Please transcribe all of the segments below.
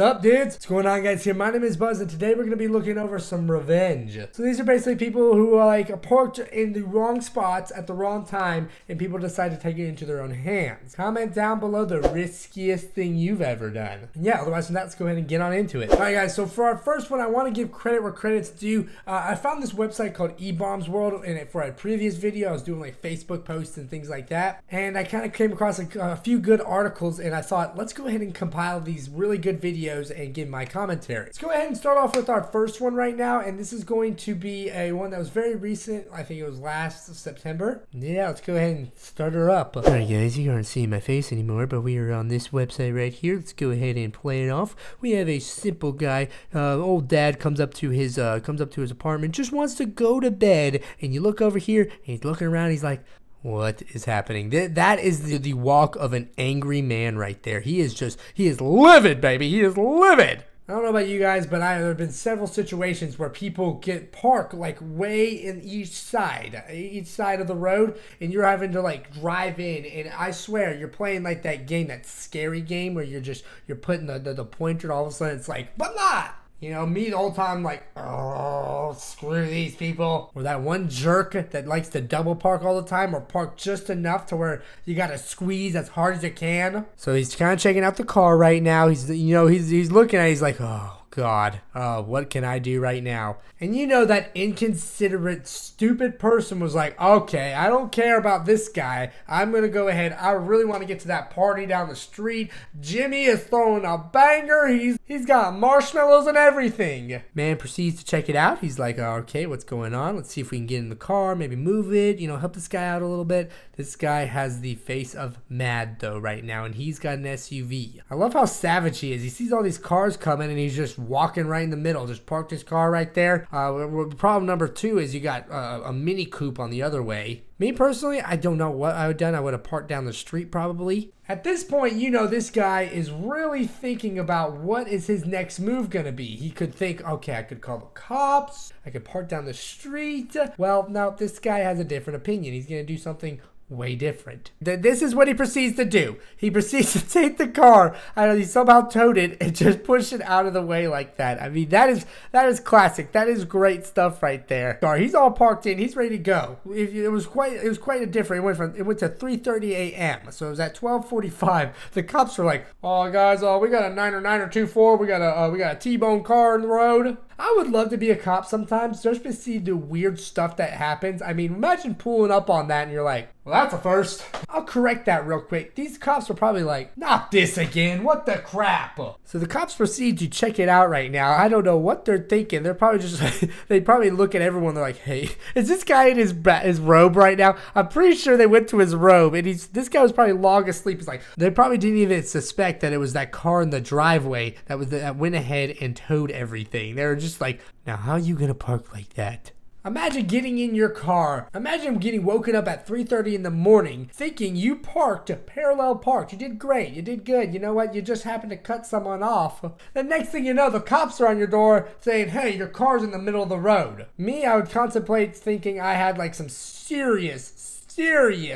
Sup dudes? What's going on guys here? My name is Buzz and today we're going to be looking over some revenge. So these are basically people who are like parked in the wrong spots at the wrong time and people decide to take it into their own hands. Comment down below the riskiest thing you've ever done. And yeah, otherwise than that, let's go ahead and get on into it. Alright guys, so for our first one, I want to give credit where credit's due. I found this website called eBombs World, and for a previous video I was doing like Facebook posts and things like that. And I kind of came across a few good articles and I thought, let's go ahead and compile these really good videos and give my commentary. Let's go ahead and start off with our first one right now, and this is going to be a one that was very recent. I think it was last September. Yeah, let's go ahead and start her up. Alright guys, you aren't seeing my face anymore, but we are on this website right here. Let's go ahead and play it off. We have a simple guy. Old dad comes up to his apartment, just wants to go to bed, and you look over here and he's looking around, he's like, what is happening? That is the walk of an angry man right there. He is livid, baby. He is livid. I don't know about you guys, but there have been several situations where people get parked like way in each side of the road, and you're having to like drive in, and I swear you're playing like that game, that scary game where you're putting the pointer, and all of a sudden it's like, blah! You know, me the whole time like, oh, screw these people. Or that one jerk that likes to double park all the time, or park just enough to where you gotta squeeze as hard as you can. So he's kind of checking out the car right now. He's looking at it, he's like, oh God, what can I do right now? And you know that inconsiderate, stupid person was like, okay, I don't care about this guy. I'm gonna go ahead. I really want to get to that party down the street. Jimmy is throwing a banger. He's got marshmallows and everything. Man proceeds to check it out. He's like, okay, what's going on? Let's see if we can get in the car, maybe move it, help this guy out a little bit. This guy has the face of mad though right now, and he's got an SUV. I love how savage he is. He sees all these cars coming and he's just walking right in the middle, just parked his car right there. Problem number two is you got a Mini Coupe on the other way. Me personally, I don't know what I would have done. I would have parked down the street probably. At this point, this guy is really thinking about what is his next move gonna be. He could think, okay, I could call the cops, I could park down the street. Well, no, this guy has a different opinion. He's gonna do something way different. This is what he proceeds to do. He proceeds to take the car. He somehow towed it and just push it out of the way like that. I mean, that is classic. That is great stuff right there. He's all parked in. He's ready to go. It was quite a difference. It went to 3:30 a.m. So it was at 12:45. The cops were like, "Oh guys, we got a 924. We got a T-bone car in the road." I would love to be a cop sometimes just to see the weird stuff that happens. I mean, imagine pulling up on that and you're like, well, that's a first. I'll correct that real quick. These cops are probably like, not this again. What the crap? So the cops proceed to check it out right now. I don't know what they're thinking. They're probably just, they probably look at everyone. They're like, hey, is this guy in his robe right now? I'm pretty sure they went to his robe and this guy was probably long asleep. He's like, they probably didn't even suspect that it was that car in the driveway that went ahead and towed everything. They were just like, now how are you gonna park like that? Imagine getting in your car. Imagine getting woken up at 3:30 in the morning thinking you parallel parked. You did great. You did good. You know what? You just happened to cut someone off. The next thing you know, the cops are on your door saying, hey, your car's in the middle of the road. Me, I would contemplate thinking I had like some serious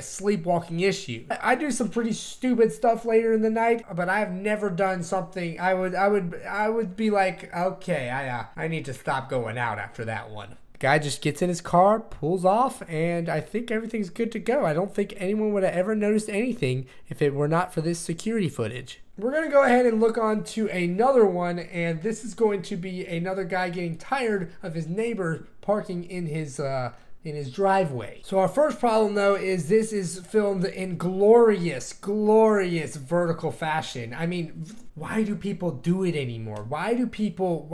sleepwalking issue. I do some pretty stupid stuff later in the night, but I've never done something I would be like, okay, I need to stop going out after that one. Guy just gets in his car, pulls off, and I think everything's good to go. I don't think anyone would have ever noticed anything if it were not for this security footage. We're going to go ahead and look on to another one, and this is going to be another guy getting tired of his neighbor parking in his driveway. So our first problem though is this is filmed in glorious vertical fashion. I mean, why do people do it anymore? Why do people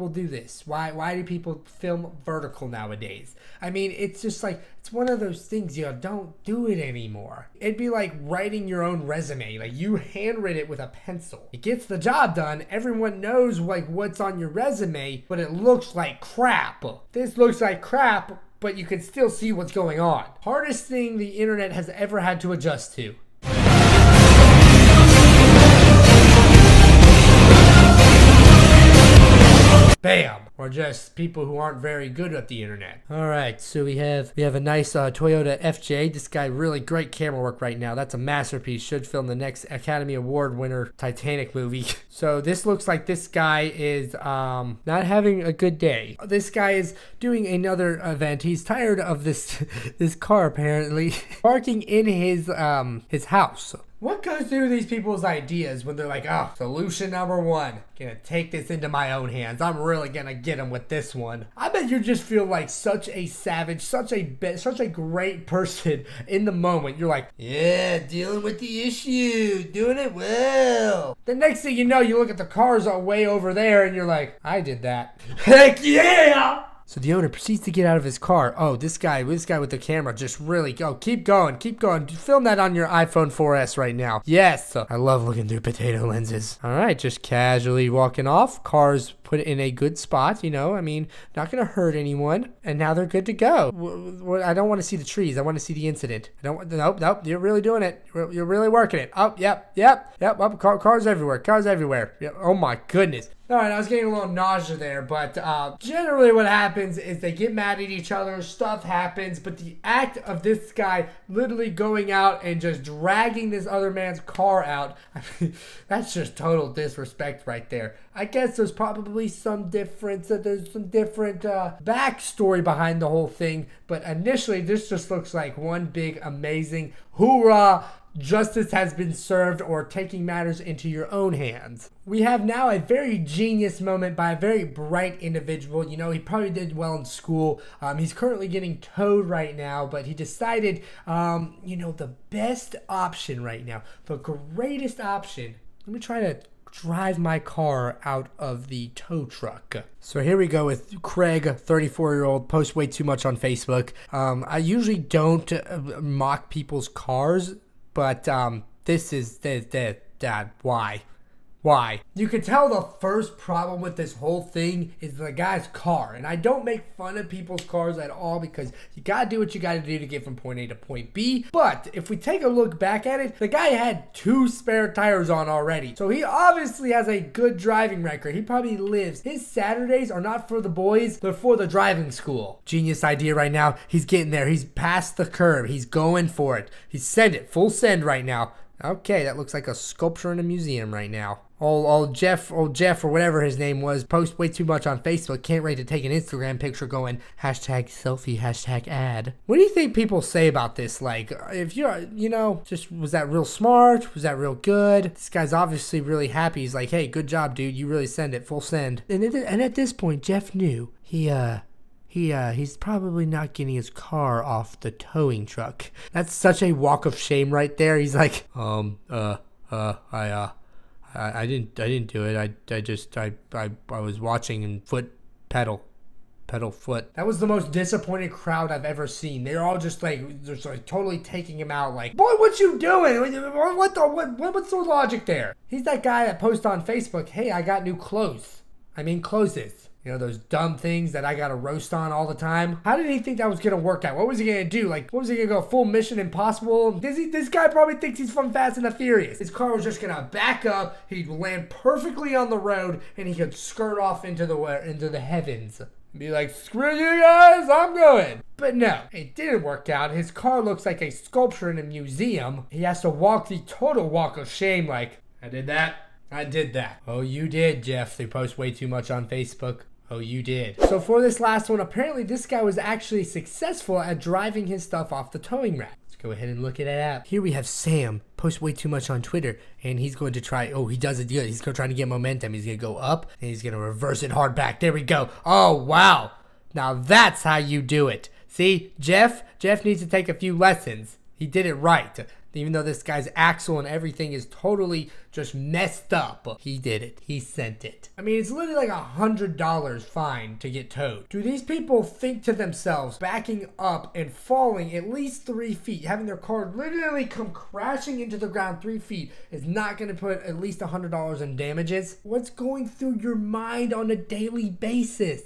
do this? Why do people film vertical nowadays? I mean, it's just like, it's one of those things, don't do it anymore. It'd be like writing your own resume. Like, you handwrite it with a pencil. It gets the job done. Everyone knows like what's on your resume, but it looks like crap. This looks like crap, but you can still see what's going on. Hardest thing the internet has ever had to adjust to. Bam! Or just people who aren't very good at the internet. All right, so we have a nice Toyota FJ. This guy, really great camera work right now. That's a masterpiece. Should film the next Academy Award winner Titanic movie. So this looks like this guy is not having a good day. This guy is doing another event. He's tired of this car apparently parking in his house. What goes through these people's ideas when they're like, oh, solution number one, gonna take this into my own hands. I'm really gonna get him with this one. I bet you just feel like such a savage, such a great person in the moment. You're like, yeah, dealing with the issue, doing it well. The next thing you know, you look at the cars are way over there and you're like, I did that. Heck yeah! So the owner proceeds to get out of his car. Oh, this guy with the camera just really, oh, keep going. Film that on your iPhone 4S right now. Yes, I love looking through potato lenses. All right, just casually walking off. Cars put in a good spot, you know, I mean, not gonna hurt anyone. And now they're good to go. I don't want to see the trees. I want to see the incident. Nope, you're really doing it. You're really working it. Oh, yep. Oh, cars everywhere. Yep. Oh my goodness. All right, I was getting a little nausea there, but generally what happens is they get mad at each other, stuff happens, but the act of this guy literally going out and just dragging this other man's car out, I mean, that's just total disrespect right there. I guess there's probably some difference, there's some different backstory behind the whole thing, but initially this just looks like one big amazing hoorah. Justice has been served, or taking matters into your own hands. We have now a very genius moment by a very bright individual. You know, he probably did well in school. He's currently getting towed right now, but he decided, you know, the best option right now, the greatest option, let me try to drive my car out of the tow truck. So here we go with Craig, 34-year-old, posts way too much on Facebook. I usually don't mock people's cars, but this is Dad. Why? You can tell the first problem with this whole thing is the guy's car. And I don't make fun of people's cars at all, because you gotta do what you gotta do to get from point A to point B. But if we take a look back at it, the guy had 2 spare tires on already. So he obviously has a good driving record. He probably lives. His Saturdays are not for the boys, they're for the driving school. Genius idea right now. He's getting there. He's past the curb. He's going for it. He's full send right now. Okay, that looks like a sculpture in a museum right now. Old Jeff or whatever his name was, post way too much on Facebook. Can't wait to take an Instagram picture going hashtag selfie, hashtag ad. What do you think people say about this? Like, if you're, you know, just, was that real smart? Was that real good? This guy's obviously really happy. He's like, hey, good job, dude. You really send it, full send. And at this point, Jeff knew he's probably not getting his car off the towing truck. That's such a walk of shame right there. He's like, I didn't do it. I was watching and pedal foot. That was the most disappointed crowd I've ever seen. They're all just like totally taking him out. Like, boy, what you doing? What's the logic there? He's that guy that posts on Facebook, hey, I got new clothes. I mean clothes. You know, those dumb things that I gotta roast on all the time. How did he think that was gonna work out? What was he gonna do? Like, what was he gonna go full Mission Impossible? This guy probably thinks he's from Fast and the Furious. His car was just gonna back up, he'd land perfectly on the road, and he could skirt off into the heavens. Be like, screw you guys, I'm going. But no, it didn't work out. His car looks like a sculpture in a museum. He has to walk the total walk of shame like, I did that. Oh, you did, Jeff. They post way too much on Facebook. Oh, you did. So for this last one, apparently this guy was actually successful at driving his stuff off the towing rack. Let's go ahead and look at it up. Here we have Sam, post way too much on Twitter, and he's going to try, oh, he does it good. He's trying to get momentum. He's going to go up, and he's going to reverse it hard back. There we go. Oh, wow. Now that's how you do it. See, Jeff needs to take a few lessons. He did it right. Even though this guy's axle and everything is totally just messed up, he did it. He sent it. I mean, it's literally like $100 fine to get towed. Do these people think to themselves, backing up and falling at least 3 feet, having their car literally come crashing into the ground 3 feet is not going to put at least $100 in damages? What's going through your mind on a daily basis?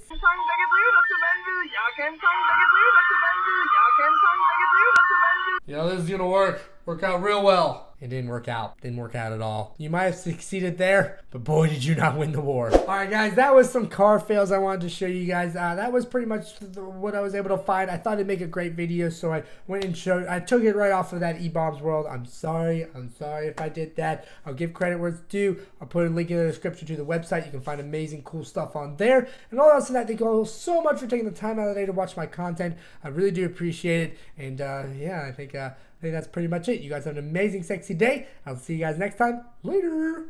You know, this is gonna work out real well. It didn't work out. Didn't work out at all. You might have succeeded there, but boy, did you not win the war. All right, guys, that was some car fails I wanted to show you guys. That was pretty much what I was able to find. I thought it'd make a great video, so I went and showed. I took it right off of that eBombs World. I'm sorry if I did that. I'll give credit where it's due. I'll put a link in the description to the website. You can find amazing, cool stuff on there. And all else than that, thank you all so much for taking the time out of the day to watch my content. I really do appreciate it. And yeah, I think that's pretty much it. You guys have an amazing, sexy day. I'll see you guys next time. Later.